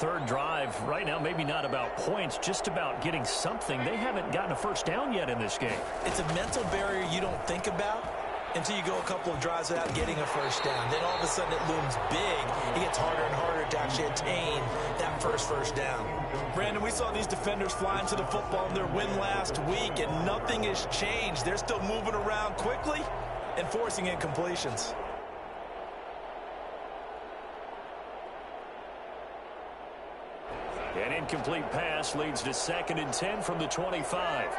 Third drive right now, maybe not about points, just about getting something. They haven't gotten a first down yet in this game. It's a mental barrier you don't think about until you go a couple of drives without getting a first down. Then all of a sudden it looms big. It gets harder and harder to actually attain that first down. Brandon, we saw these defenders fly into the football in their win last week, and nothing has changed. They're still moving around quickly and forcing incompletions. An incomplete pass leads to 2nd and 10 from the 25.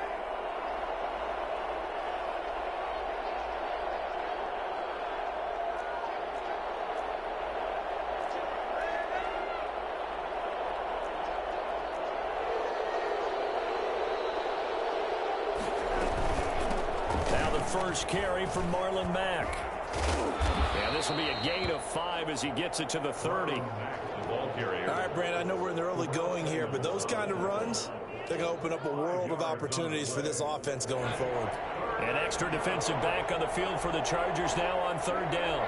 Now the first carry for Marlon Mack. And this will be a gain of 5 as he gets it to the 30. All right, Brandon, I know we're in the early going here, but those kind of runs, they're going to open up a world of opportunities for this offense going forward. An extra defensive back on the field for the Chargers now on 3rd down.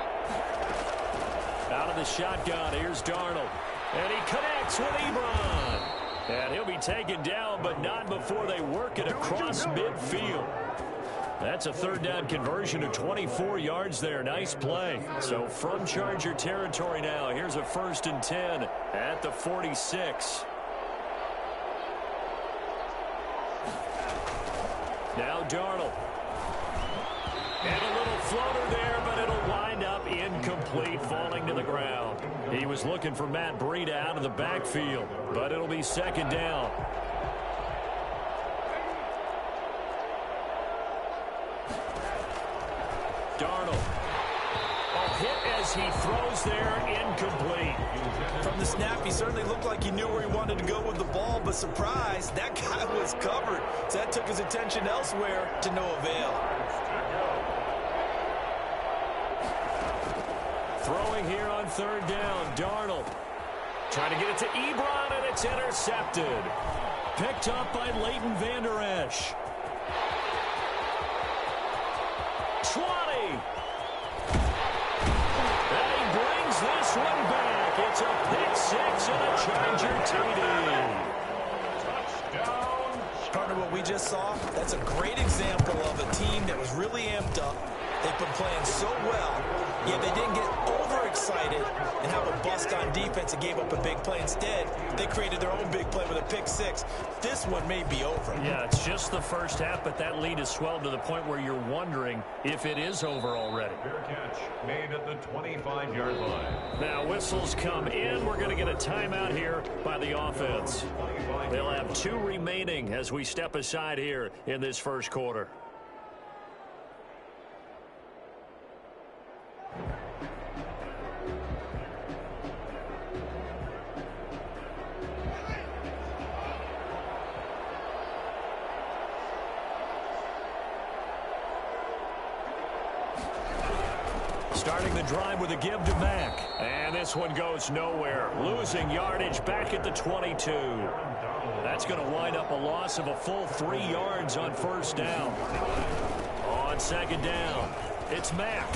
Out of the shotgun, here's Darnold. And he connects with Ebron. And he'll be taken down, but not before they work it across midfield. That's a 3rd down conversion of 24 yards there. Nice play. So from Charger territory now, here's a 1st and 10 at the 46. Now Darnold. And a little floater there, but it'll wind up incomplete, falling to the ground. He was looking for Matt Breida out of the backfield, but it'll be 2nd down. Darnold. A hit as he throws there, incomplete. From the snap, he certainly looked like he knew where he wanted to go with the ball, but surprise, that guy was covered. So that took his attention elsewhere to no avail. Throwing here on 3rd down, Darnold. Trying to get it to Ebron, and it's intercepted. Picked up by Leighton Vander Esch. 20. And he brings this one back. It's a pick 6 and a Charger TD. Touchdown. Partner, what we just saw, that's a great example of a team that was really amped up. They've been playing so well, yet they didn't get overexcited and have a bust on defense and gave up a big play. Instead, they created their own big play with a pick 6. This one may be over. Yeah, it's just the first half, but that lead has swelled to the point where you're wondering if it is over already. Fair catch made at the 25-yard line. Now whistles come in. We're going to get a timeout here by the offense. They'll have 2 remaining as we step aside here in this first quarter. Starting the drive with a give to Mack. And this one goes nowhere. Losing yardage back at the 22. That's going to wind up a loss of a full 3 yards on 1st down. On 2nd down, it's Mack.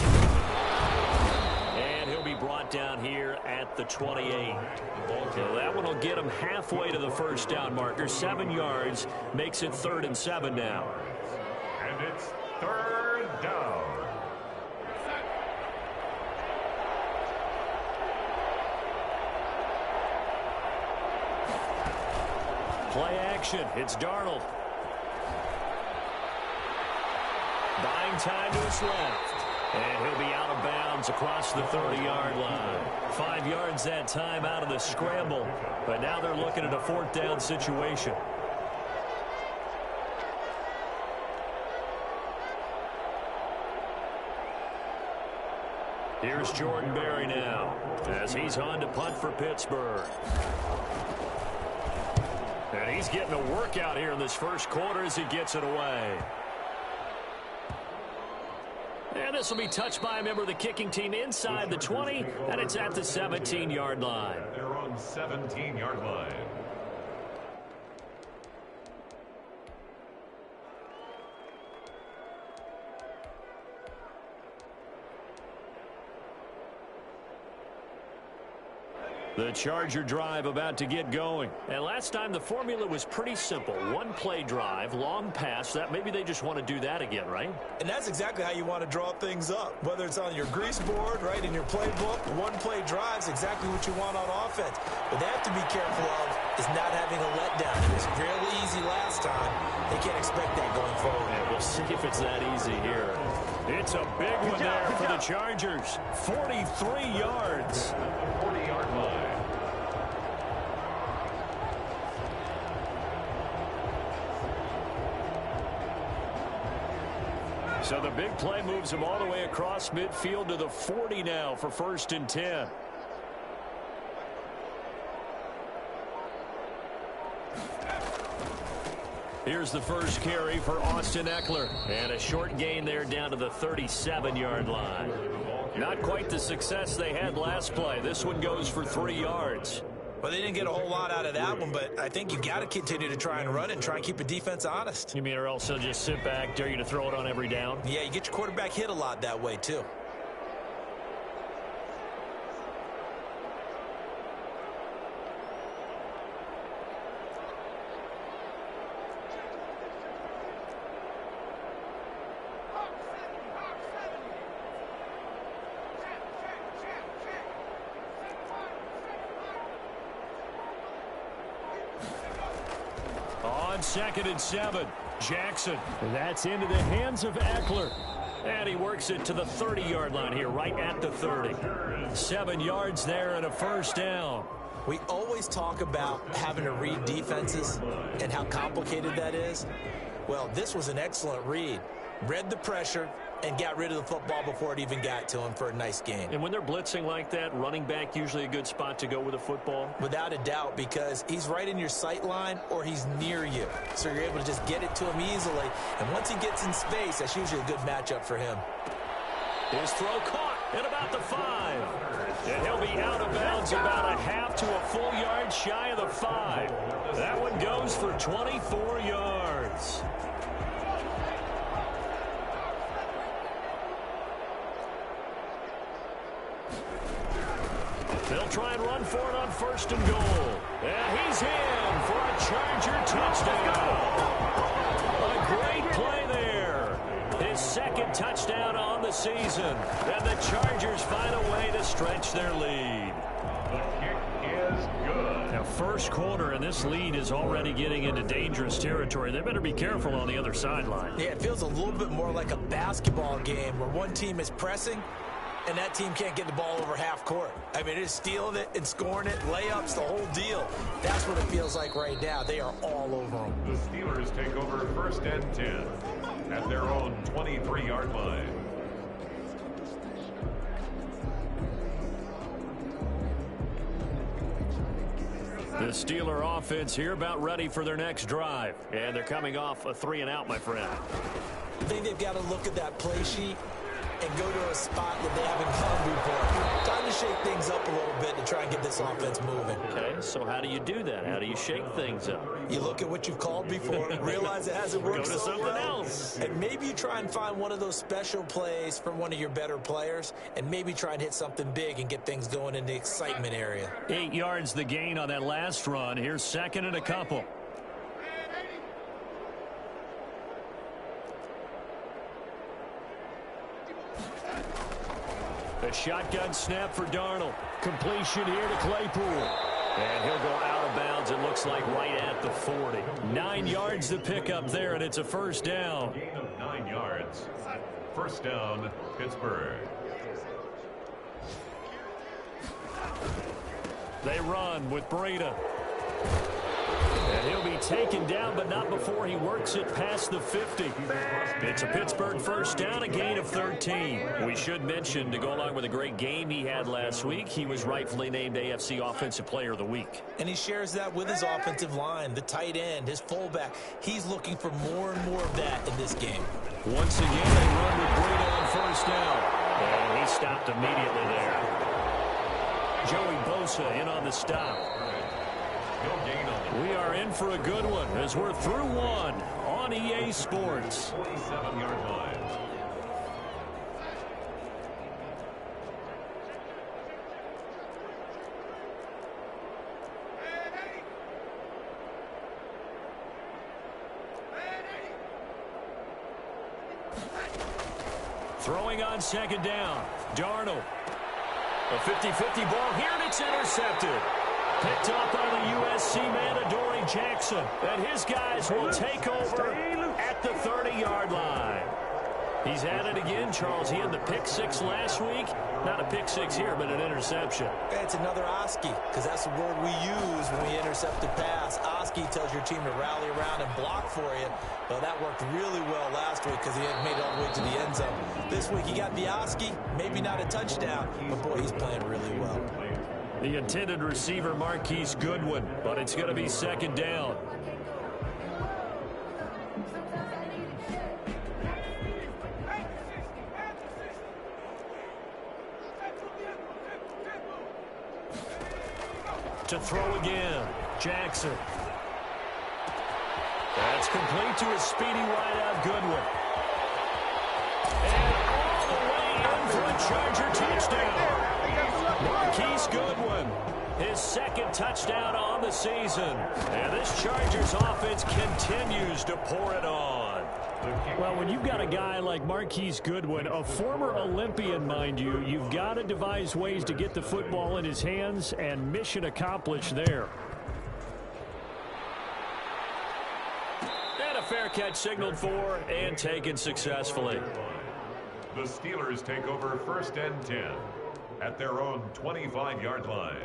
And he'll be brought down here at the 28. So that one will get him halfway to the 1st down marker. 7 yards makes it 3rd and 7 now. And it's 3rd down. Play action. It's Darnold. Buying time to his left. And he'll be out of bounds across the 30-yard line. 5 yards that time out of the scramble. But now they're looking at a 4th down situation. Here's Jordan Berry now as he's on to punt for Pittsburgh. And he's getting a workout here in this first quarter as he gets it away. And this will be touched by a member of the kicking team inside the 20, and it's at the 17-yard line. They're on 17-yard line. The Charger drive about to get going. And last time the formula was pretty simple. One play drive, long pass. That maybe they just want to do that again, right? And that's exactly how you want to draw things up. Whether it's on your grease board, right, in your playbook, one play drive is exactly what you want on offense. What they have to be careful of is not having a letdown. It was really easy last time. They can't expect that going forward. And we'll see if it's that easy here. It's a big one there for the Chargers. 43 yards. 40-yard line. So the big play moves him all the way across midfield to the 40 now for 1st and 10. Here's the first carry for Austin Eckler. And a short gain there down to the 37-yard line. Not quite the success they had last play. This one goes for 3 yards. Well, they didn't get a whole lot out of that one, but I think you got to continue to try and run and try and keep the defense honest. You mean or else they'll just sit back, dare you to throw it on every down? Yeah, you get your quarterback hit a lot that way, too. On 2nd and 7, Jackson. And that's into the hands of Eckler. And he works it to the 30-yard line here, right at the 30. 7 yards there and a first down. We always talk about having to read defenses and how complicated that is. Well, this was an excellent read. Read the pressure and got rid of the football before it even got to him for a nice gain. And when they're blitzing like that, running back usually a good spot to go with a football? Without a doubt, because he's right in your sight line or he's near you. So you're able to just get it to him easily. And once he gets in space, that's usually a good matchup for him. His throw caught at about the 5. And he'll be out of bounds about a half to a full yard shy of the 5. That one goes for 24 yards. They'll try and run for it on 1st and goal. And he's in for a Charger touchdown. A great play there. His 2nd touchdown on the season. And the Chargers find a way to stretch their lead. The kick is good. Now, 1st quarter, and this lead is already getting into dangerous territory. They better be careful on the other sideline. Yeah, it feels a little bit more like a basketball game where one team is pressing and that team can't get the ball over half court. I mean, it is stealing it and scoring it, layups, the whole deal. That's what it feels like right now. They are all over them. The Steelers take over 1st and 10 at their own 23-yard line. The Steeler offense here about ready for their next drive. And they're coming off a 3-and-out, my friend. I think they've got to look at that play sheet and go to a spot that they haven't gone before. Time to shake things up a little bit to try and get this offense moving. Okay, so how do you do that? How do you shake things up? You look at what you've called before, realize it hasn't worked Go to so something well, else. and maybe you try and find one of those special plays from one of your better players, and maybe try and hit something big and get things going in the excitement area. 8 yards the gain on that last run. Here's 2nd and a couple. A shotgun snap for Darnold. Completion here to Claypool. And he'll go out of bounds, it looks like, right at the 40. 9 yards to pick up there, and it's a first down. Gain of 9 yards. 1st down, Pittsburgh. They run with Breida. And he'll be taken down, but not before he works it past the 50. It's a Pittsburgh first down, a gain of 13. We should mention, to go along with a great game he had last week, he was rightfully named AFC Offensive Player of the Week. And he shares that with his offensive line, the tight end, his fullback. He's looking for more and more of that in this game. Once again, they run with Breida on 1st down. And he stopped immediately there. Joey Bosa in on the stop. We are in for a good one as we're through one on EA Sports. 47-yard line. Throwing on second down. Darnold. A 50-50 ball here, and it's intercepted. Picked off by the USC man, Adoree Jackson. And his guys will take over at the 30-yard line. He's at it again, Charles. He had the pick six last week. Not a pick six here, but an interception. It's another Oski, because that's the word we use when we intercept a pass. Oski tells your team to rally around and block for you. Well, that worked really well last week because he had made it all the way to the end zone. This week he got the Oski, maybe not a touchdown, but boy, he's playing really well. The intended receiver, Marquise Goodwin, but it's going to be second down. To throw again, Jackson. That's complete to a speedy wideout, Goodwin. And all the way in for a Charger touchdown. Marquise Goodwin, his second touchdown on the season. And this Chargers offense continues to pour it on. Well, when you've got a guy like Marquise Goodwin, a former Olympian, mind you, you've got to devise ways to get the football in his hands, and mission accomplished there. And a fair catch signaled for and taken successfully. The Steelers take over 1st and 10 at their own 25-yard line.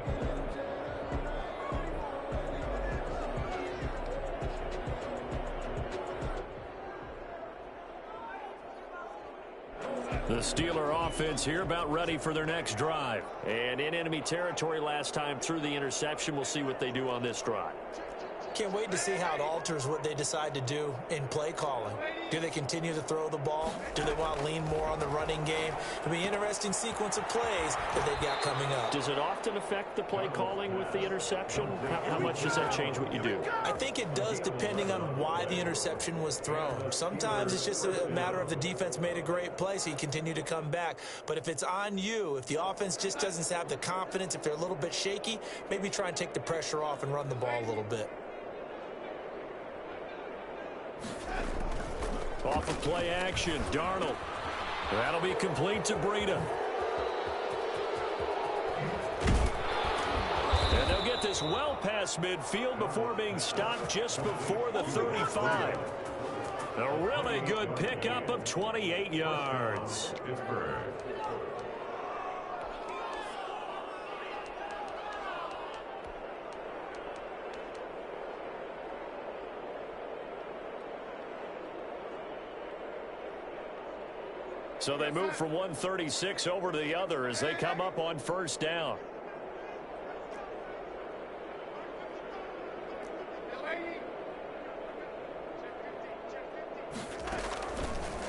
The Steeler offense here about ready for their next drive. And in enemy territory last time through the interception. We'll see what they do on this drive. Can't wait to see how it alters what they decide to do in play calling. Do they continue to throw the ball? Do they want to lean more on the running game? It'll be an interesting sequence of plays that they've got coming up. Does it often affect the play calling with the interception? How much does that change what you do? I think it does, depending on why the interception was thrown. Sometimes it's just a matter of the defense made a great play, so you continue to come back. But if it's on you, if the offense just doesn't have the confidence, if they're a little bit shaky, maybe try and take the pressure off and run the ball a little bit. Off of play action, Darnold. That'll be complete to Breida. And they'll get this well past midfield before being stopped just before the 35. A really good pickup of 28 yards. Pittsburgh. So they move from 136 over to the other as they come up on 1st down.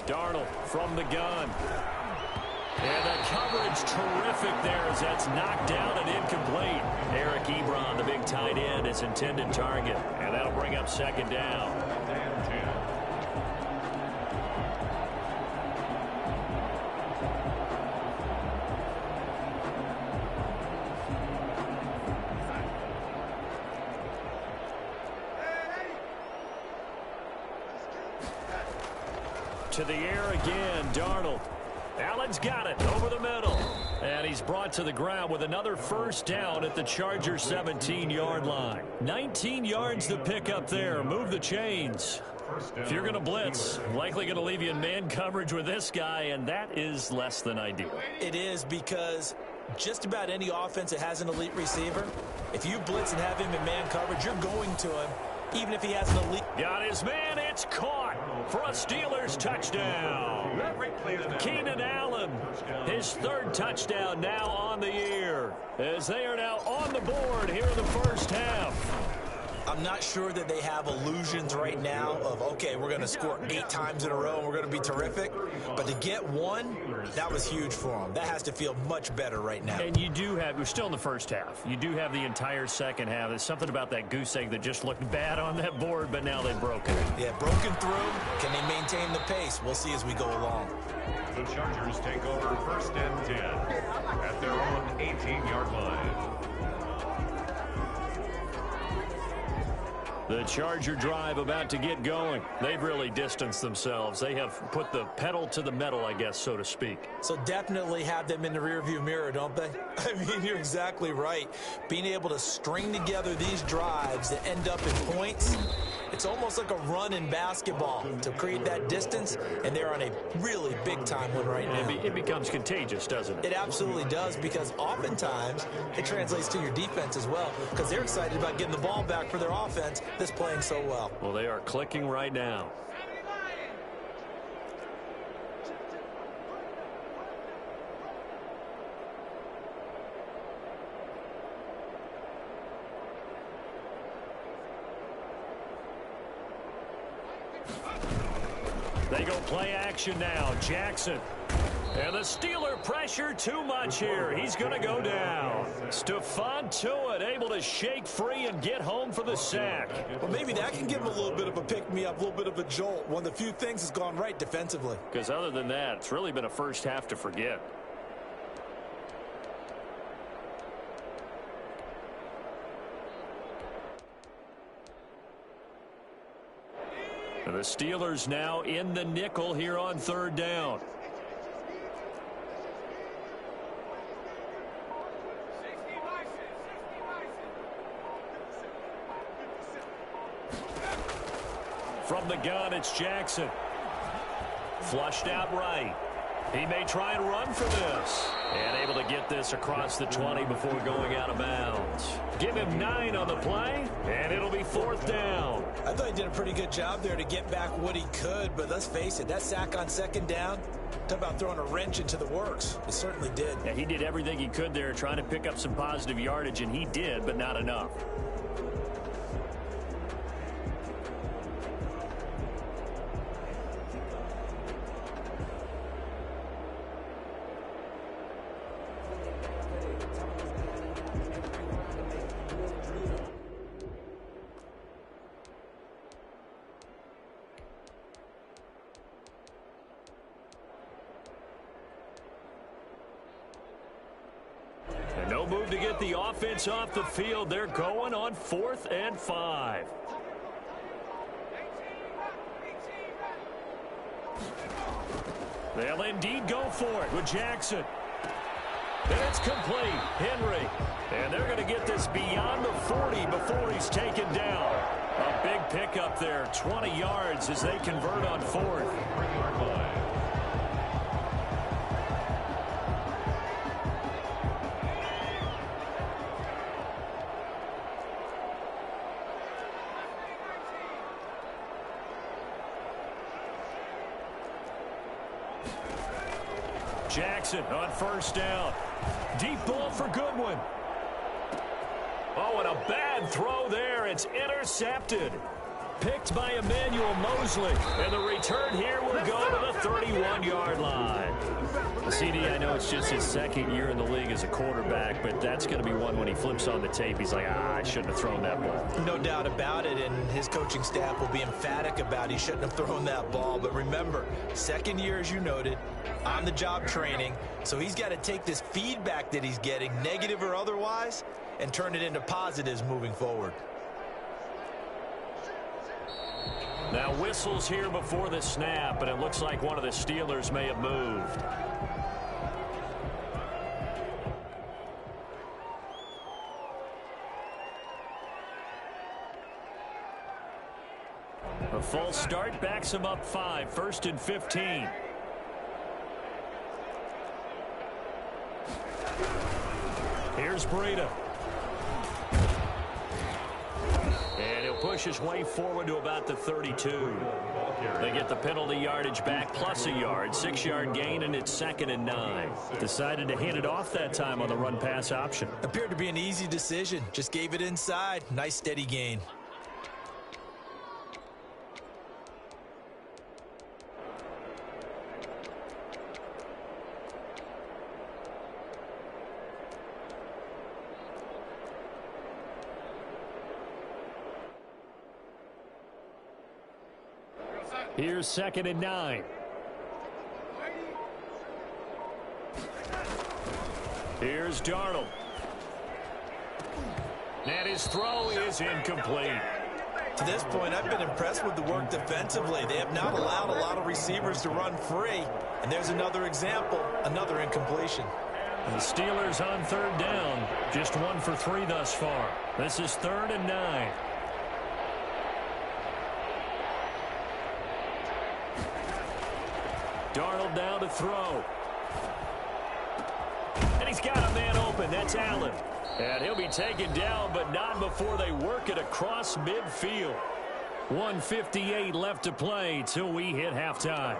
Darnold from the gun. And the coverage terrific there as that's knocked down and incomplete. Eric Ebron, the big tight end, is intended target. And that'll bring up 2nd down. To the air again, Darnold. Allen's got it over the middle. And he's brought to the ground with another 1st down at the Chargers 17-yard line. 19 yards to pick up there. Move the chains. If you're going to blitz, likely going to leave you in man coverage with this guy, and that is less than ideal. It is, because just about any offense that has an elite receiver, if you blitz and have him in man coverage, you're going to him, even if he has an elite. Got his man. It's caught for a Steelers touchdown. Keenan Allen, his 3rd touchdown now on the year, as they are now on the board here in the 1st half. I'm not sure that they have illusions right now of, okay, we're going to score 8 times in a row and we're going to be terrific. But to get one, that was huge for them. That has to feel much better right now. And you do have, we're still in the 1st half. You do have the entire 2nd half. There's something about that goose egg that just looked bad on that board, but now they've broken it. Yeah, broken through. Can they maintain the pace? We'll see as we go along. The Chargers take over 1st and 10 at their own 18-yard line. The Charger drive about to get going. They've really distanced themselves. They have put the pedal to the metal, I guess, so to speak. So definitely have them in the rearview mirror, don't they? I mean, you're exactly right. Being able to string together these drives that end up in points, it's almost like a run in basketball to create that distance, and they're on a really big-time one right now. It becomes contagious, doesn't it? It absolutely does, because oftentimes it translates to your defense as well, because they're excited about getting the ball back for their offense that's playing so well. Well, they are clicking right now. They go play action now. Jackson. And the Steeler pressure too much here. He's going to go down. Stephon Tuitt able to shake free and get home for the sack. Well, maybe that can give him a little bit of a pick-me-up, a little bit of a jolt. One of the few things has gone right defensively. Because other than that, it's really been a first half to forget. And the Steelers now in the nickel here on third down. From the gun, it's Jackson. Flushed out right. He may try and run for this. And able to get this across the 20 before going out of bounds. Give him 9 on the play, and it'll be fourth down. I thought he did a pretty good job there to get back what he could, but let's face it, that sack on second down, talk about throwing a wrench into the works. It certainly did. Yeah, he did everything he could there trying to pick up some positive yardage, and he did, but not enough. And no move to get the offense off the field. They're going on 4th and 5. They'll indeed go for it with Jackson. And it's complete. Henry. And they're going to get this beyond the 40 before he's taken down. A big pickup there, 20 yards as they convert on 4th. Jackson on first down. Deep ball for Goodwin. Oh, and a bad throw there. It's intercepted. Picked by Emmanuel Mosley. And the return here will go to the 31-yard line. CD, I know it's just his second year in the league as a quarterback, but that's going to be one when he flips on the tape. He's like, I shouldn't have thrown that ball. No doubt about it, and his coaching staff will be emphatic about he shouldn't have thrown that ball. But remember, second year, as you noted, on-the-job training, so he's got to take this feedback that he's getting, negative or otherwise, and turn it into positives moving forward. Now whistles here before the snap, and it looks like one of the Steelers may have moved. A false start backs him up 5, 1st and 15. Here's Breida. And he'll push his way forward to about the 32. They get the penalty yardage back plus a yard. 6-yard gain, and it's 2nd and 9. Decided to hand it off that time on the run-pass option. Appeared to be an easy decision. Just gave it inside. Nice steady gain. Here's 2nd and 9. Here's Darnold. And his throw is incomplete. To this point, I've been impressed with the work defensively. They have not allowed a lot of receivers to run free. And there's another example, another incompletion. The Steelers on third down. Just 1 for 3 thus far. This is 3rd and 9. Darnold down to throw. And he's got a man open. That's Allen. And he'll be taken down, but not before they work it across midfield. 1:58 left to play till we hit halftime.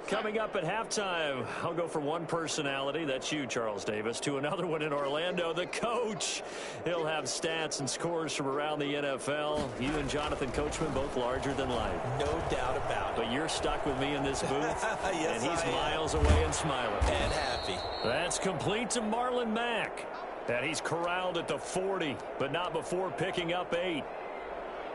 Coming up at halftime, I'll go from one personality, that's you, Charles Davis, to another one in Orlando, the coach. He'll have stats and scores from around the NFL. You and Jonathan Coachman, both larger than life. No doubt about it. But you're stuck with me in this booth, yes, and he's miles away and smiling. And happy. That's complete to Marlon Mack. And he's corralled at the 40, but not before picking up 8.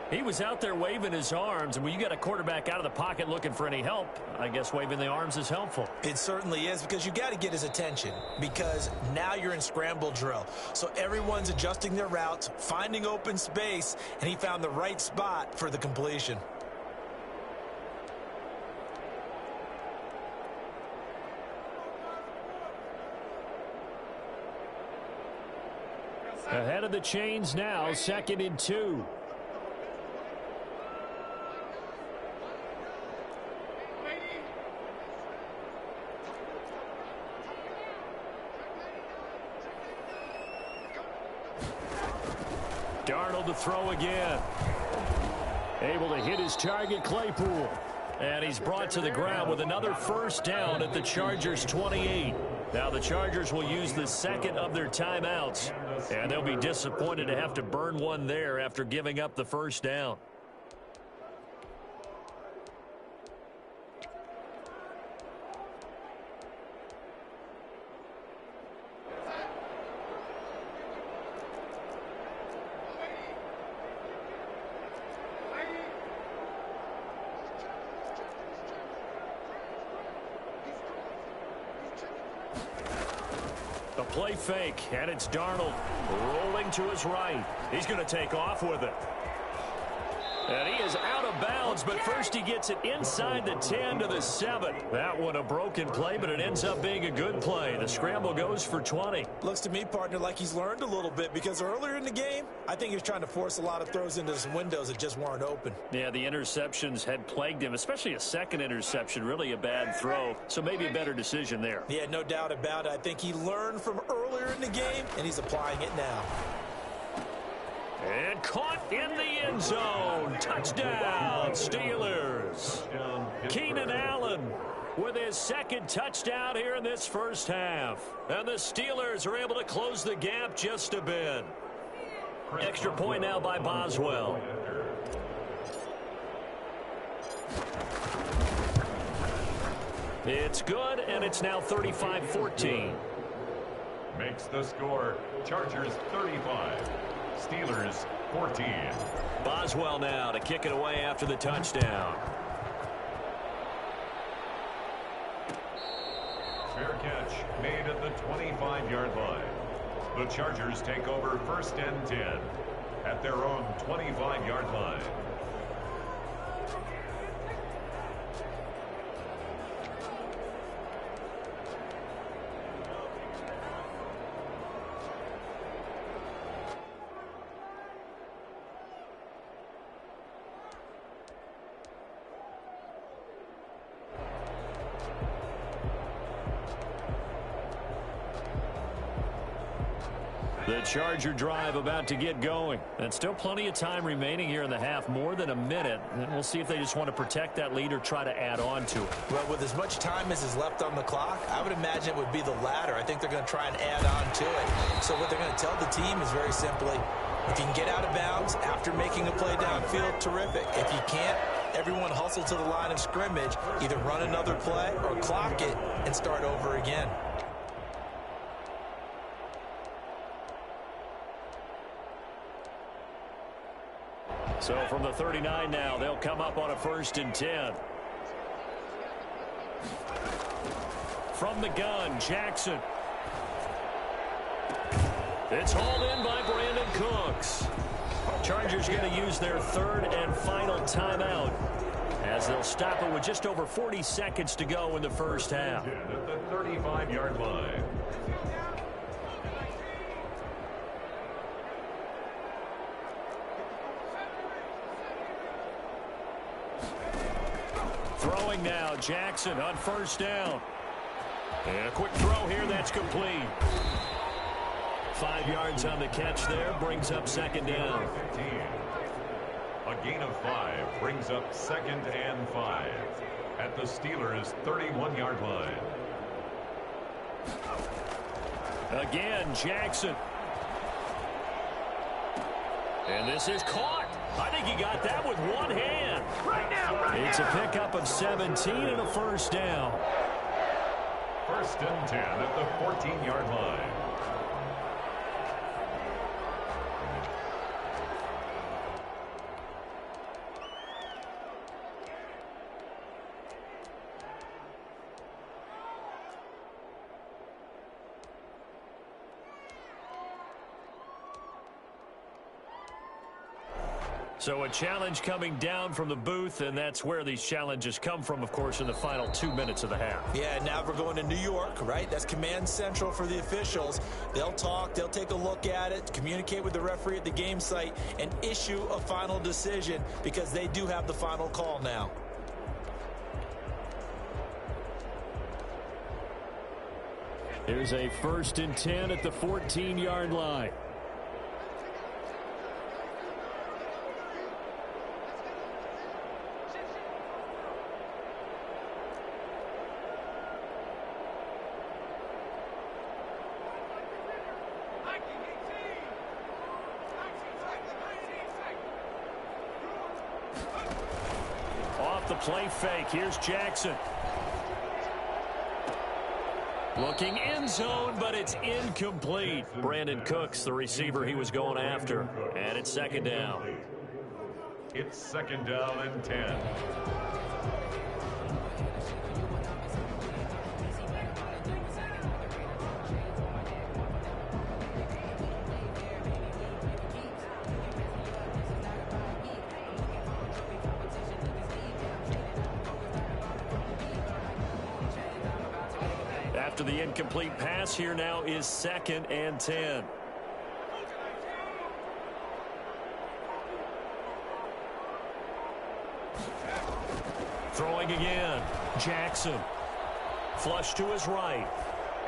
He was out there waving his arms, and when you got a quarterback out of the pocket looking for any help, I guess waving the arms is helpful. It certainly is, because you got to get his attention, because now you're in scramble drill. So everyone's adjusting their routes, finding open space, and he found the right spot for the completion. Ahead of the chains now, 2nd and 2. Darnold to throw again. Able to hit his target, Claypool. And he's brought to the ground with another first down at the Chargers' 28. Now the Chargers will use the second of their timeouts. And they'll be disappointed to have to burn one there after giving up the first down. The play fake, and it's Darnold rolling to his right. He's going to take off with it. And he is out of bounds, but first he gets it inside the 10 to the 7. That one a broken play, but it ends up being a good play. The scramble goes for 20. Looks to me, partner, like he's learned a little bit, because earlier in the game, I think he was trying to force a lot of throws into some windows that just weren't open. Yeah, the interceptions had plagued him, especially a second interception, really a bad throw. So maybe a better decision there. Yeah, no doubt about it. I think he learned from earlier in the game, and he's applying it now. And caught in the end zone. Touchdown, Steelers. Keenan Allen with his second touchdown here in this first half. And the Steelers are able to close the gap just a bit. Extra point now by Boswell. It's good, and it's now 35-14. Makes the score Chargers 35. Steelers 14. Boswell now to kick it away after the touchdown. Fair catch made at the 25-yard line. The Chargers take over 1st and 10 at their own 25-yard line. The Charger drive about to get going. And still plenty of time remaining here in the half, more than a minute. And we'll see if they just want to protect that lead or try to add on to it. Well, with as much time as is left on the clock, I would imagine it would be the latter. I think they're going to try and add on to it. So what they're going to tell the team is very simply, if you can get out of bounds after making a play downfield, terrific. If you can't, everyone hustle to the line of scrimmage, either run another play or clock it and start over again. So from the 39 now, they'll come up on a 1st and 10. From the gun, Jackson. It's hauled in by Brandon Cooks. Chargers going to use their 3rd and final timeout as they'll stop it with just over 40 seconds to go in the first half. At the 35-yard line. Throwing now, Jackson on 1st down. And a quick throw here, that's complete. 5 yards on the catch there, brings up 2nd down. 15. A gain of 5 brings up 2nd and 5 at the Steelers' 31-yard line. Again, Jackson. And this is caught. I think he got that with one hand. It's a pickup of 17 and a 1st down. 1st and 10 at the 14-yard line. So a challenge coming down from the booth, and that's where these challenges come from, of course, in the final 2 minutes of the half. Yeah, now we're going to New York, right? That's command central for the officials. They'll talk, they'll take a look at it, communicate with the referee at the game site, and issue a final decision because they do have the final call now. Here's a 1st and 10 at the 14-yard line. Off the play fake, here's Jackson. Looking end zone, but it's incomplete. Brandon Cooks, the receiver he was going after. And it's 2nd down. It's 2nd down and 10. After the incomplete pass, here now is 2nd and 10. Throwing again. Jackson. Flush to his right.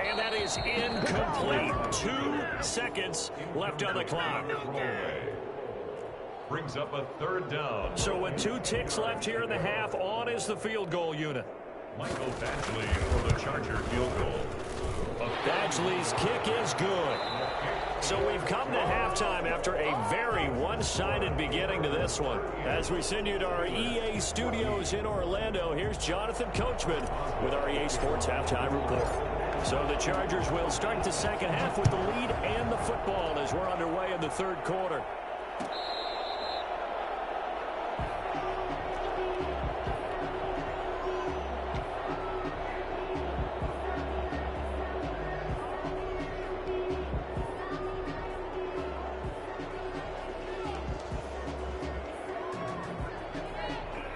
And that is incomplete. 2 seconds left on the clock. Brings up a 3rd down. So with 2 ticks left here in the half, on is the field goal unit. Michael Badgley for the Charger field goal. Badgley's kick is good. So we've come to halftime after a very one-sided beginning to this one. As we send you to our EA studios in Orlando, here's Jonathan Coachman with our EA Sports Halftime Report. So the Chargers will start the second half with the lead and the football as we're underway in the 3rd quarter.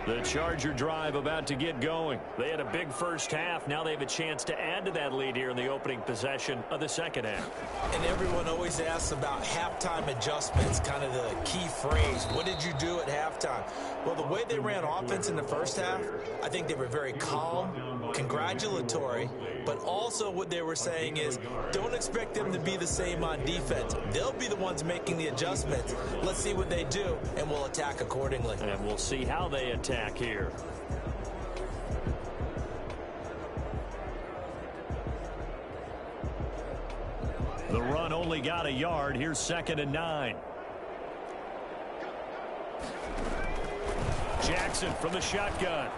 The Charger drive about to get going. They had a big first half. Now they have a chance to add to that lead here in the opening possession of the second half. And everyone always asks about halftime adjustments, kind of the key phrase. What did you do at halftime? Well, the way they ran offense in the first half, I think they were very calm, congratulatory, but also what they were saying is don't expect them to be the same on defense. They'll be the ones making the adjustments. Let's see what they do, and we'll attack accordingly. And we'll see how they attack here. The run only got a yard. Here's 2nd and 9. Jackson from the shotgun.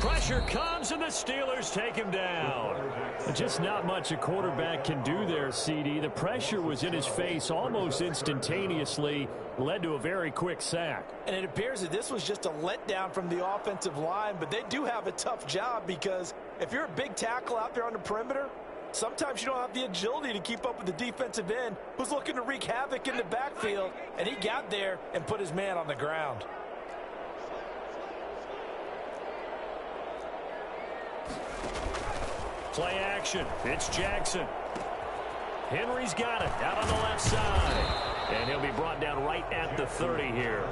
Pressure comes, and the Steelers take him down. Just not much a quarterback can do there, CD. The pressure was in his face almost instantaneously, led to a very quick sack. And it appears that this was just a letdown from the offensive line, but they do have a tough job because if you're a big tackle out there on the perimeter, sometimes you don't have the agility to keep up with the defensive end who's looking to wreak havoc in the backfield, and he got there and put his man on the ground. Play action. It's Jackson. Henry's got it out on the left side. And he'll be brought down right at the 30 here.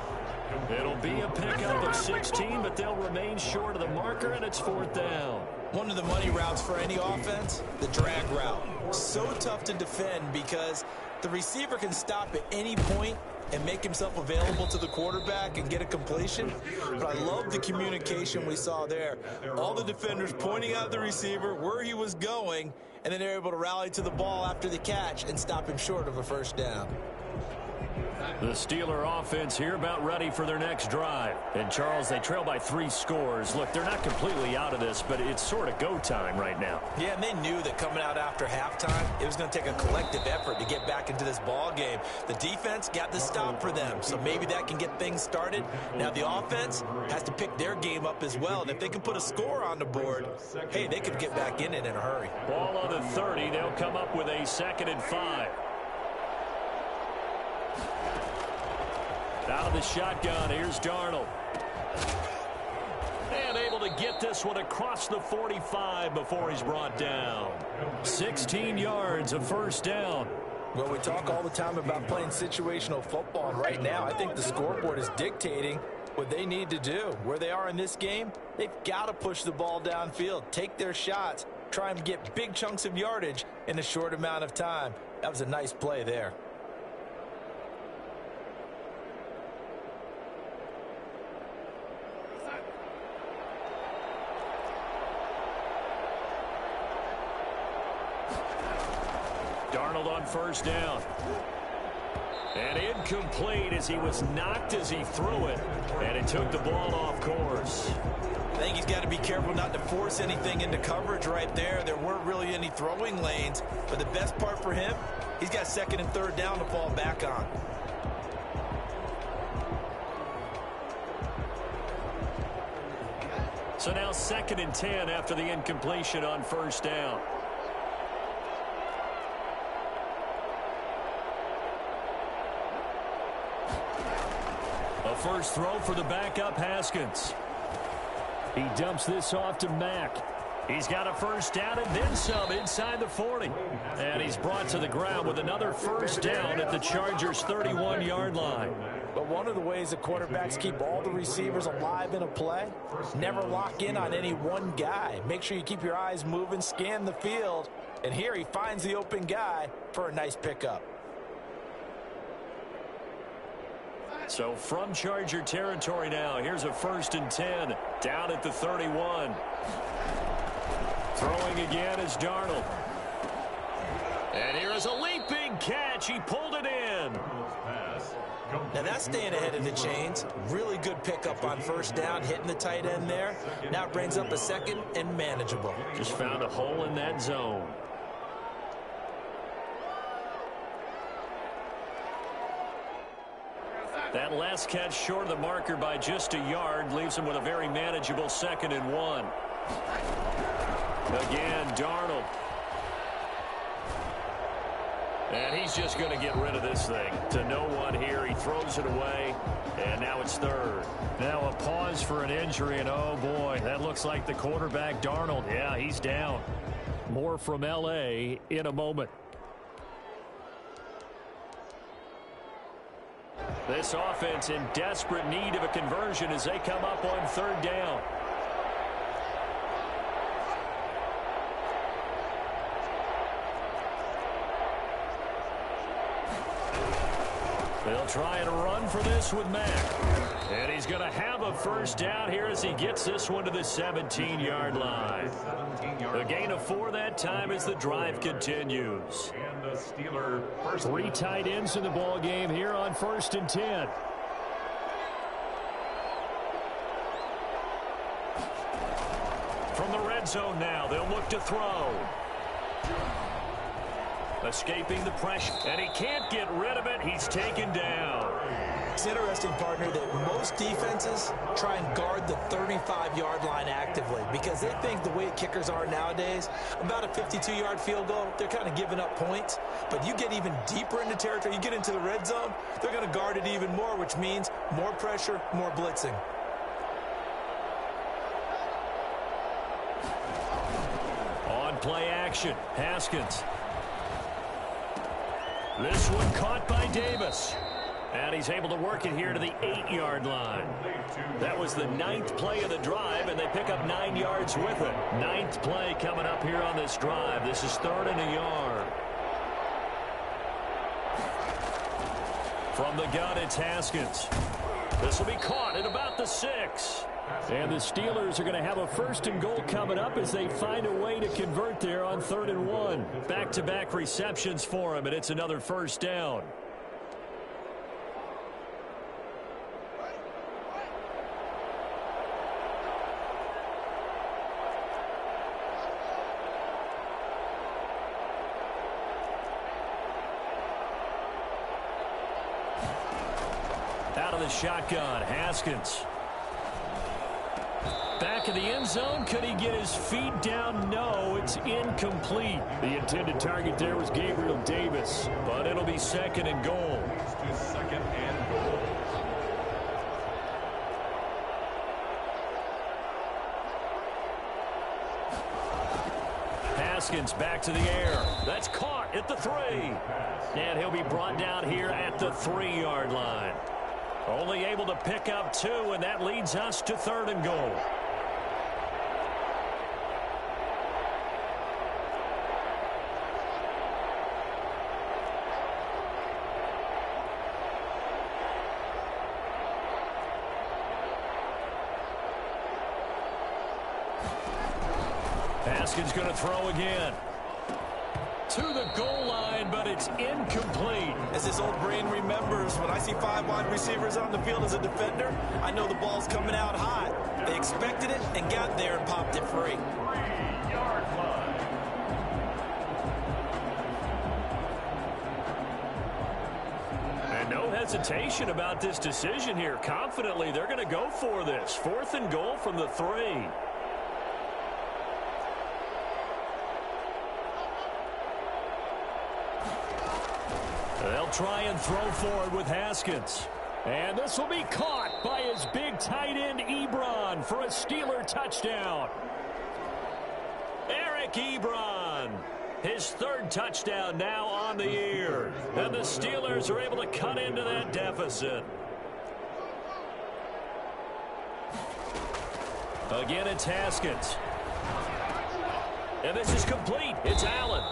It'll be a pickup of 16, but they'll remain short of the marker, and it's 4th down. One of the money routes for any offense, the drag route. So tough to defend because the receiver can stop at any point and make himself available to the quarterback and get a completion. But I love the communication we saw there. All the defenders pointing out the receiver where he was going, and then they're able to rally to the ball after the catch and stop him short of a first down. The Steeler offense here about ready for their next drive. And, Charles, they trail by 3 scores. Look, they're not completely out of this, but it's sort of go time right now. Yeah, and they knew that coming out after halftime, it was going to take a collective effort to get back into this ball game. The defense got the stop for them, so maybe that can get things started. Now, the offense has to pick their game up as well, and if they can put a score on the board, hey, they could get back in it in a hurry. Ball on the 30. They'll come up with a 2nd and 5. Out of the shotgun, here's Darnold. And able to get this one across the 45 before he's brought down. 16 yards, a first down. Well, we talk all the time about playing situational football, and right now I think the scoreboard is dictating what they need to do. Where they are in this game, they've got to push the ball downfield, take their shots, try and get big chunks of yardage in a short amount of time. That was a nice play there. Darnold on first down. And incomplete as he was knocked as he threw it. And it took the ball off course. I think he's got to be careful not to force anything into coverage right there. There weren't really any throwing lanes. But the best part for him, he's got 2nd and 3rd down to fall back on. So now 2nd and 10 after the incompletion on first down. A first throw for the backup Haskins. He dumps this off to Mack. He's got a first down and then some inside the 40. And he's brought to the ground with another first down at the Chargers' 31-yard line. But one of the ways the quarterbacks keep all the receivers alive in a play, never lock in on any one guy. Make sure you keep your eyes moving, scan the field. And here he finds the open guy for a nice pickup. So from Charger territory now, here's a 1st and 10 down at the 31. Throwing again is Darnold. And here is a leaping catch. He pulled it in. Now that's staying ahead of the chains. Really good pickup on first down, hitting the tight end there. Now it brings up a 2nd and manageable. Just found a hole in that zone. That last catch short of the marker by just a yard leaves him with a very manageable 2nd and 1. Again, Darnold. And he's just going to get rid of this thing. To no one here. He throws it away. And now it's 3rd. Now a pause for an injury. And oh boy, that looks like the quarterback, Darnold. Yeah, he's down. More from L.A. in a moment. This offense in desperate need of a conversion as they come up on 3rd down. They'll try and run for this with Mack. And he's going to have a first down here as he gets this one to the 17-yard line. A gain of 4 that time as the drive continues. 3 tight ends in the ball game here on 1st and 10. From the red zone now, they'll look to throw. Escaping the pressure, and he can't get rid of it. He's taken down. It's interesting, partner, that most defenses try and guard the 35-yard line actively because they think the way kickers are nowadays, about a 52-yard field goal, they're kind of giving up points. But you get even deeper into territory, you get into the red zone, they're going to guard it even more, which means more pressure, more blitzing. On play action, Haskins. This one caught by Davis. And he's able to work it here to the 8-yard line. That was the 9th play of the drive, and they pick up 9 yards with it. 9th play coming up here on this drive. This is 3rd and a yard. From the gun, it's Haskins. This will be caught at about the 6. And the Steelers are going to have a 1st and goal coming up as they find a way to convert there on 3rd and 1. Back-to-back receptions for him, and it's another 1st down. Out of the shotgun, Haskins. Back of the end zone. Could he get his feet down? No, it's incomplete. The intended target there was Gabriel Davis, but it'll be 2nd and goal. Second and goal. Haskins back to the air. That's caught at the 3. And he'll be brought down here at the 3-yard line. Only able to pick up 2, and that leads us to 3rd and goal. Haskins going to throw again. To the goal line, but it's incomplete. As this old brain remembers, when I see 5 wide receivers on the field as a defender, I know the ball's coming out hot. They expected it and got there and popped it free. 3-yard line. And no hesitation about this decision here. Confidently, they're going to go for this. 4th and goal from the 3. They'll try and throw forward with Haskins. And this will be caught by his big tight end, Ebron, for a Steeler touchdown. Eric Ebron, his 3rd touchdown now on the year. And the Steelers are able to cut into that deficit. Again, it's Haskins. And this is complete. It's Allen.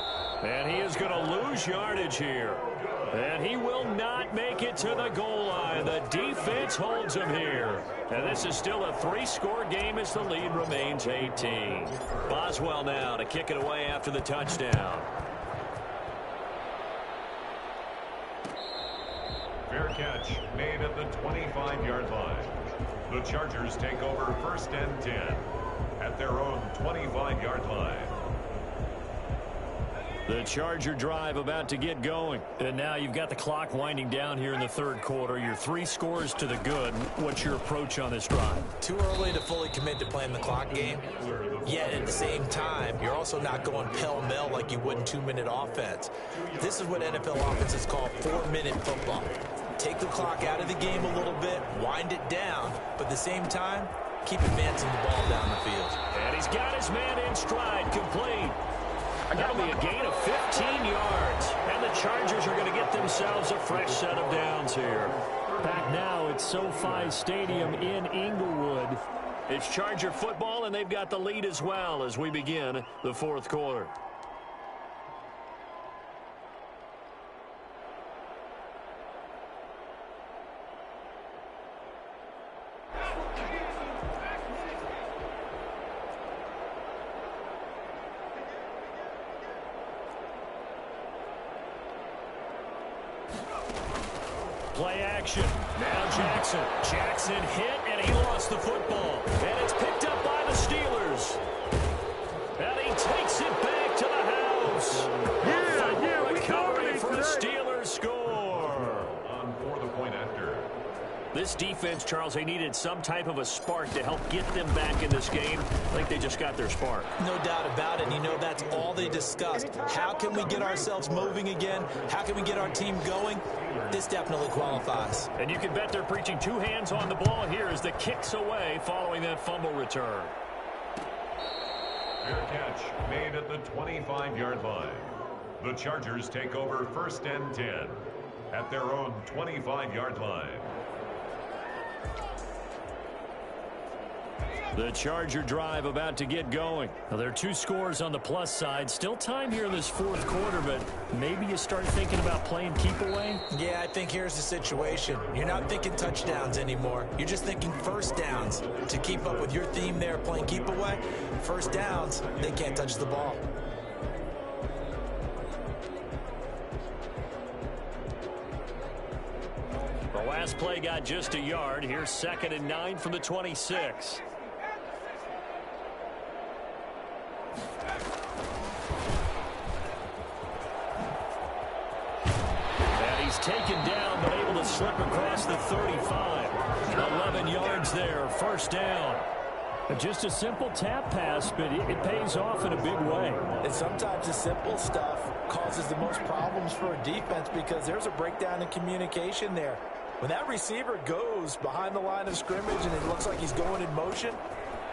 And he is going to lose yardage here. And he will not make it to the goal line. The defense holds him here. And this is still a 3-score game as the lead remains 18. Boswell now to kick it away after the touchdown. Fair catch made at the 25-yard line. The Chargers take over 1st and 10 at their own 25-yard line. The Charger drive about to get going. And now you've got the clock winding down here in the 3rd quarter. Your 3 scores to the good. What's your approach on this drive? Too early to fully commit to playing the clock game. Yet at the same time, you're also not going pell-mell like you would in 2-minute offense. This is what NFL offenses call 4-minute football. Take the clock out of the game a little bit, wind it down, but at the same time, keep advancing the ball down the field. And he's got his man in stride, complete. That'll be a gain of 15 yards. And the Chargers are going to get themselves a fresh set of downs here. Back now at SoFi Stadium in Inglewood. It's Charger football, and they've got the lead as well as we begin the 4th quarter. Play action. Now Jackson. Jackson hit, and he lost the football. And it's picked up by the Steelers. And he takes it back to the house. Recovery for the Steelers score. On for the point after. This defense, Charles, they needed some type of a spark to help get them back in this game. I think they just got their spark. No doubt about it. And you know, that's all they discussed. How can we get ourselves moving again? How can we get our team going? This definitely qualifies. And you can bet they're preaching two hands on the ball here as the kick's away following that fumble return. Fair catch made at the 25-yard line. The Chargers take over 1st and 10 at their own 25-yard line. The Charger drive about to get going. Now, there are 2 scores on the plus side. Still time here in this 4th quarter, but maybe you start thinking about playing keep away? Yeah, I think here's the situation. You're not thinking touchdowns anymore. You're just thinking first downs. To keep up with your theme there, playing keep away, first downs, they can't touch the ball. The last play got just a yard. Here's 2nd and 9 from the 26. Taken down, but able to slip across the 35. 11 yards there, first down. Just a simple tap pass, but it pays off in a big way. And sometimes the simple stuff causes the most problems for a defense because there's a breakdown in communication there. When that receiver goes behind the line of scrimmage and it looks like he's going in motion,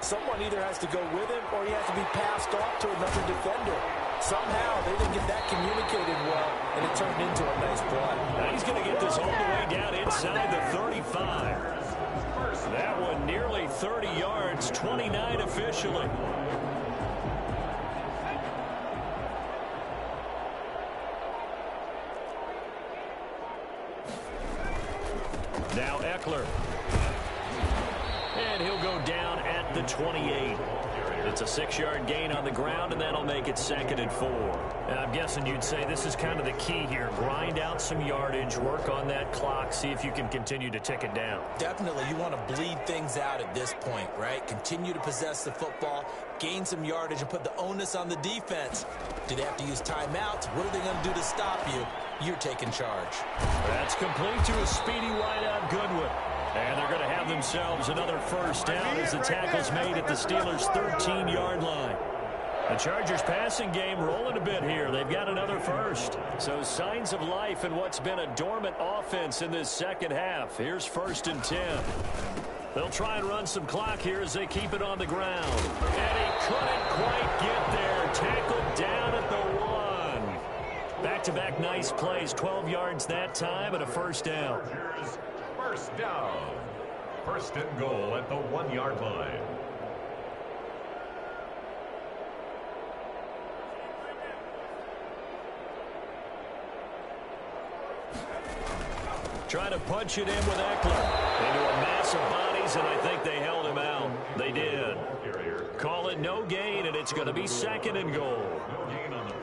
someone either has to go with him or he has to be passed off to another defender. Somehow they didn't get that communicated well, and it turned into a nice play. Now he's going to get this all the way down inside the 35. That one nearly 30 yards, 29 officially. Now Eckler. And he'll go down at the 28. It's a 6-yard gain on the ground, and that'll make it 2nd and 4. And I'm guessing you'd say this is kind of the key here. Grind out some yardage, work on that clock, see if you can continue to tick it down. Definitely. You want to bleed things out at this point, right? Continue to possess the football, gain some yardage, and put the onus on the defense. Do they have to use timeouts? What are they going to do to stop you? You're taking charge. That's complete to a speedy wideout Goodwin. And they're going to have themselves another first down as the tackle's made at the Steelers' 13-yard line. The Chargers passing game rolling a bit here. They've got another first. So signs of life in what's been a dormant offense in this second half. Here's 1st and 10. They'll try and run some clock here as they keep it on the ground. And he couldn't quite get there. Tackled down at the 1. Back-to-back nice plays. 12 yards that time and a first down. First down. 1st and goal at the 1-yard line. Trying to punch it in with Eckler into a mass of bodies, and I think they held him out. They did. Call it no gain, and it's going to be 2nd and goal.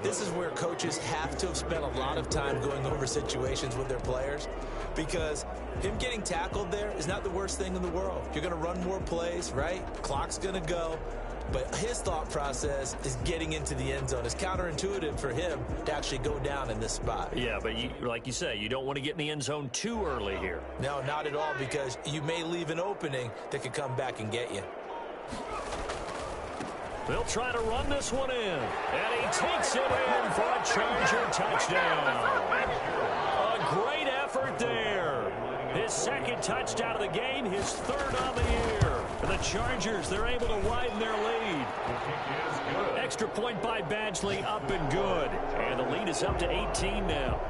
This is where coaches have to have spent a lot of time going over situations with their players, because him getting tackled there is not the worst thing in the world. You're going to run more plays, right? Clock's going to go. But his thought process is getting into the end zone. It's counterintuitive for him to actually go down in this spot. Yeah, but like you say, you don't want to get in the end zone too early here. No, not at all, because you may leave an opening that could come back and get you. They'll try to run this one in. And he takes it in for a Charger touchdown. A great effort there. His 2nd touchdown of the game, his 3rd on the year. For the Chargers, they're able to widen their lead. Extra point by Badgley, up and good. And the lead is up to 18 now.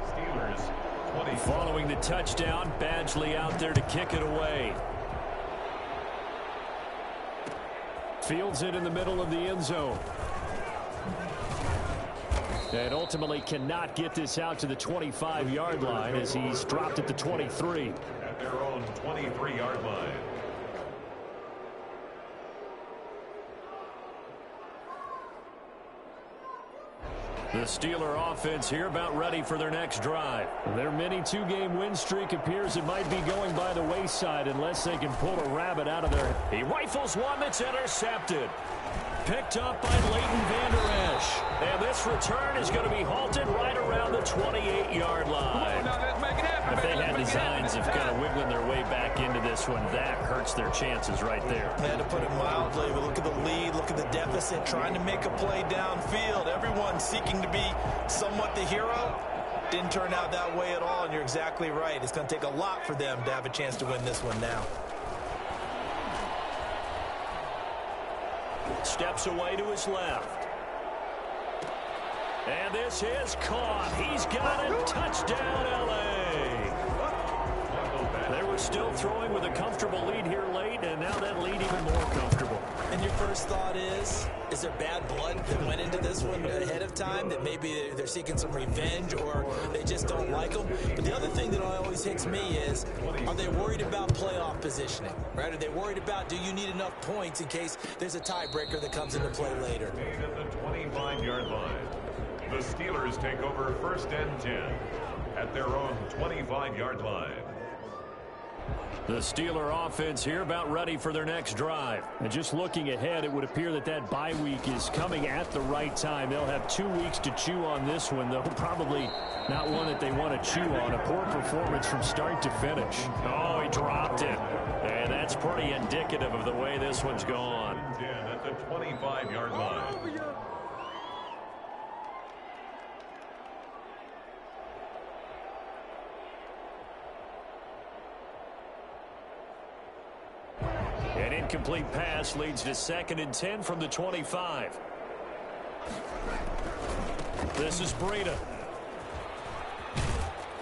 Following the touchdown, Badgley out there to kick it away. Fields it in the middle of the end zone. And ultimately cannot get this out to the 25-yard line as he's dropped at the 23. At their own 23-yard line. The Steeler offense here about ready for their next drive. Their mini two-game win streak appears it might be going by the wayside unless they can pull a rabbit out of there. He rifles one that's intercepted. Picked up by Leighton Vander Esch. And this return is going to be halted right around the 28-yard line. If they had designs of kind of wiggling their way back into this one, that hurts their chances right there. Yeah, to put it mildly, but look at the lead, look at the deficit, trying to make a play downfield. Everyone seeking to be somewhat the hero. Didn't turn out that way at all, and you're exactly right. It's going to take a lot for them to have a chance to win this one now. Steps away to his left. And this is caught. He's got it. Touchdown, L.A. They were still throwing with a comfortable lead here late, and now that lead even more comfortable. And your first thought is there bad blood that went into this one ahead of time, that maybe they're seeking some revenge or they just don't like them? But the other thing that always hits me is, are they worried about playoff positioning, right? Are they worried about, do you need enough points in case there's a tiebreaker that comes into play later? At the 25-yard line, the Steelers take over 1st and 10 at their own 25-yard line. The Steeler offense here about ready for their next drive. And just looking ahead, it would appear that that bye week is coming at the right time. They'll have 2 weeks to chew on this one, though probably not one that they want to chew on. A poor performance from start to finish. Oh, he dropped it. And that's pretty indicative of the way this one's gone. 10 at the 25-yard line. An incomplete pass leads to 2nd and 10 from the 25. This is Breida.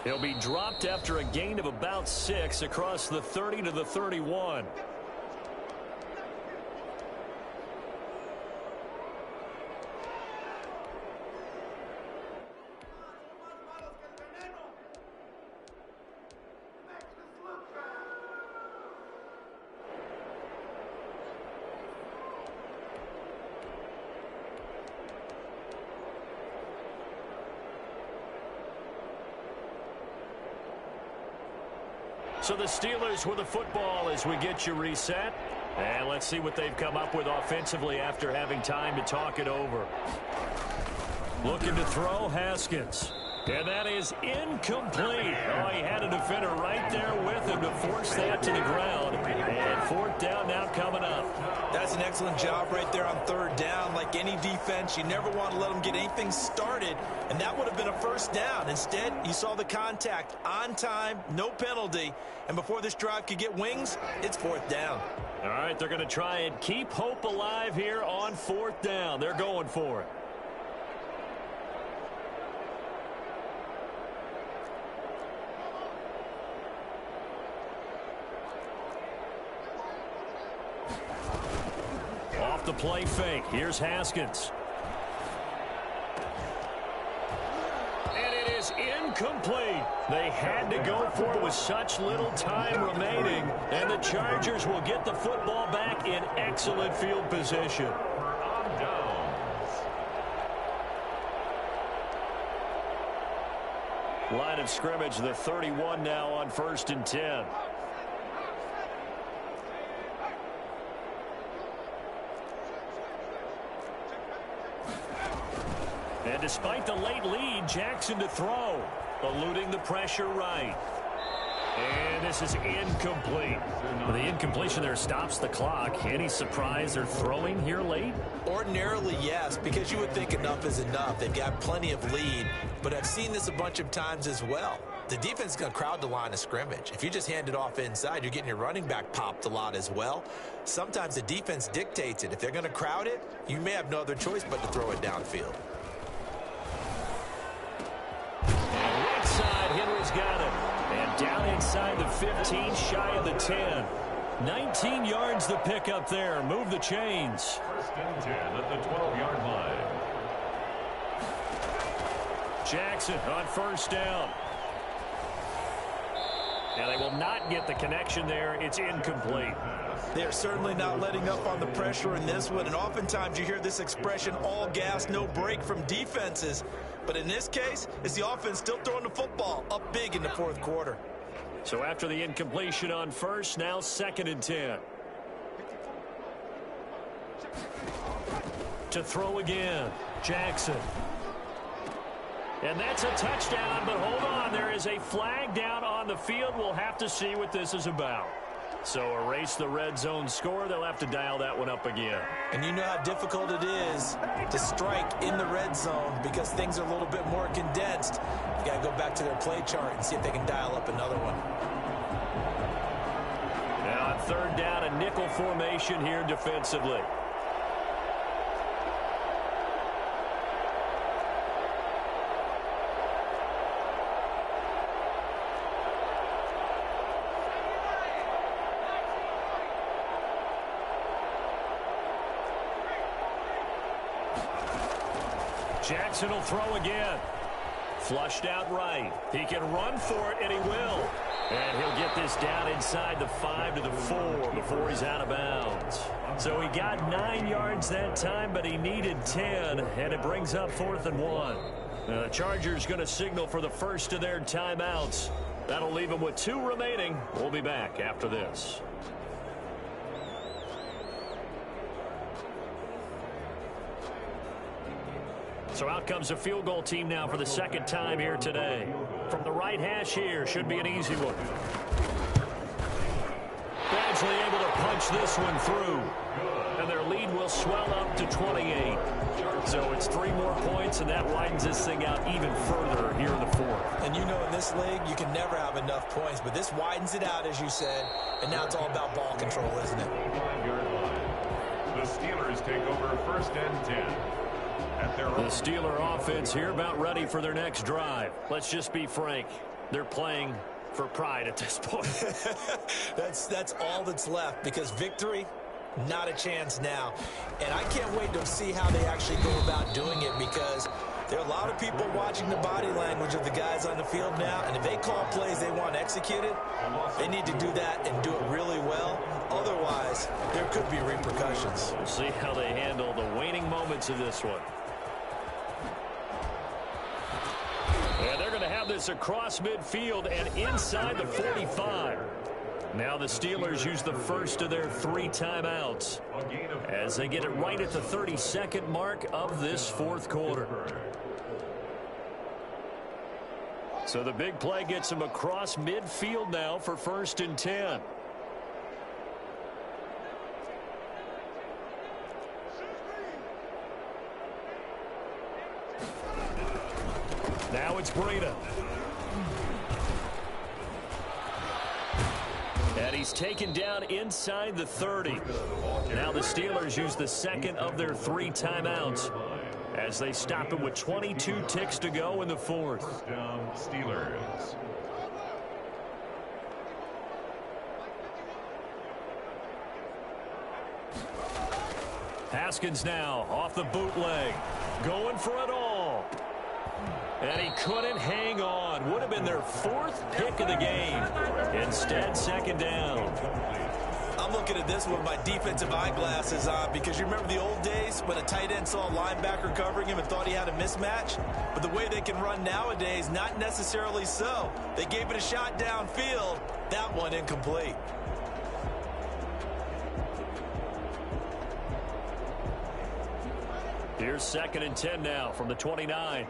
He'll be dropped after a gain of about 6 across the 30 to the 31. So the Steelers with the football as we get you reset. And let's see what they've come up with offensively after having time to talk it over. Looking to throw, Haskins. And that is incomplete. Oh, he had a defender right there with him to force that to the ground. And 4th down now coming up. That's an excellent job right there on 3rd down. Like any defense, you never want to let them get anything started, and that would have been a 1st down. Instead, you saw the contact on time, no penalty, and before this drive could get wings, it's 4th down. All right, they're going to try and keep hope alive here on 4th down. They're going for it. Off the play fake. Here's Haskins. And it is incomplete. They had to go for it with such little time remaining. And the Chargers will get the football back in excellent field position. On downs. Line of scrimmage, the 31 now on 1st and 10. And despite the late lead, Jackson to throw. Eluding the pressure right. And this is incomplete. The incompletion there stops the clock. Any surprise they're throwing here late? Ordinarily, yes, because you would think enough is enough. They've got plenty of lead, but I've seen this a bunch of times as well. The defense is going to crowd the line of scrimmage. If you just hand it off inside, you're getting your running back popped a lot as well. Sometimes the defense dictates it. If they're going to crowd it, you may have no other choice but to throw it downfield. And right side, Henry's got it. And down inside the 15, shy of the 10. 19 yards the pick up there. Move the chains. 1st and 10 at the 12-yard line. Jackson on 1st down. And they will not get the connection there. It's incomplete. They are certainly not letting up on the pressure in this one, and oftentimes you hear this expression, all gas, no break from defenses. But in this case, it's the offense still throwing the football up big in the fourth quarter. So after the incompletion on first, now 2nd and 10. To throw again, Jackson. And that's a touchdown, but hold on. There is a flag down on the field. We'll have to see what this is about. So erase the red zone score. They'll have to dial that one up again. And you know how difficult it is to strike in the red zone because things are a little bit more condensed. You got to go back to their play chart and see if they can dial up another one. Now on 3rd down, a nickel formation here defensively. Jackson will throw again. Flushed out right. He can run for it, and he will. And he'll get this down inside the 5 to the 4 before he's out of bounds. So he got 9 yards that time, but he needed 10, and it brings up 4th and 1. The Chargers going to signal for the first of their timeouts. That'll leave them with 2 remaining. We'll be back after this. So out comes a field goal team now for the 2nd time here today. From the right hash here, should be an easy one. Badgley able to punch this one through. And their lead will swell up to 28. So it's 3 more points, and that widens this thing out even further here in the 4th. And you know in this league, you can never have enough points, but this widens it out, as you said, and now it's all about ball control, isn't it? The Steelers take over 1st and 10. The Steeler offense here about ready for their next drive. Let's just be frank. They're playing for pride at this point. That's all that's left because victory, not a chance now. And I can't wait to see how they actually go about doing it because there are a lot of people watching the body language of the guys on the field now. And if they call plays they want executed, they need to do that and do it really well. Otherwise, there could be repercussions. We'll see how they handle the waning moments of this one. And they're going to have this across midfield and inside the 45. Now the Steelers use the first of their 3 timeouts as they get it right at the 32nd mark of this 4th quarter. So the big play gets them across midfield now for 1st and 10. Now it's Breida. And he's taken down inside the 30. Now the Steelers use the 2nd of their 3 timeouts as they stop him with 22 ticks to go in the 4th. First down, Steelers. Haskins now off the bootleg. Going for it all. And he couldn't hang on. Would have been their 4th pick of the game. Instead, 2nd down. I'm looking at this with my defensive eyeglasses on because you remember the old days when a tight end saw a linebacker covering him and thought he had a mismatch? But the way they can run nowadays, not necessarily so. They gave it a shot downfield. That one incomplete. Here's 2nd and 10 now from the 29.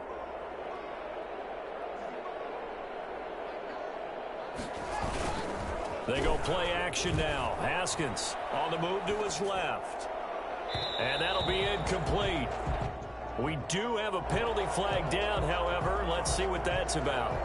They go play action now. Haskins on the move to his left. And that'll be incomplete. We do have a penalty flag down, however. Let's see what that's about.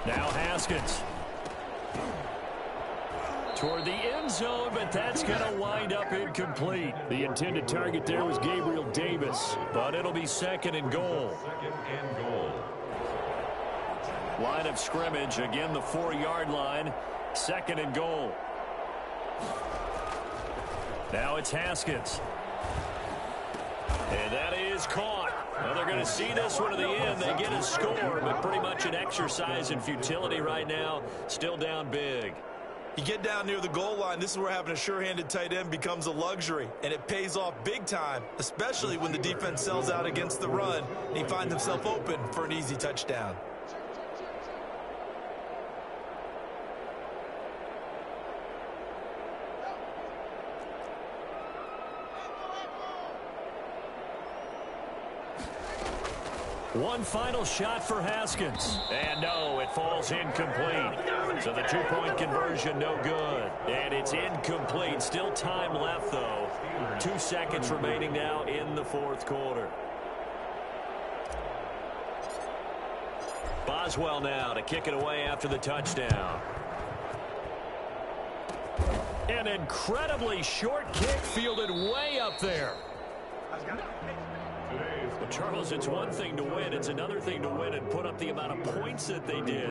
Now Haskins. toward the end zone, but that's going to wind up incomplete. The intended target there was Gabriel Davis, but it'll be 2nd and goal. 2nd and goal. Line of scrimmage, again the 4-yard line, 2nd and goal. Now it's Haskins. And that is caught. Well, they're going to see this one to the end. They get a score, but pretty much an exercise in futility right now. Still down big. You get down near the goal line, this is where having a sure-handed tight end becomes a luxury, and it pays off big time, especially when the defense sells out against the run, and he finds himself open for an easy touchdown. One final shot for Haskins. And no, it falls incomplete. So the 2-point conversion no good. And it's incomplete. Still time left, though. 2 seconds remaining now in the 4th quarter. Boswell now to kick it away after the touchdown. An incredibly short kick fielded way up there. Well, Charles, it's one thing to win. It's another thing to win and put up the amount of points that they did.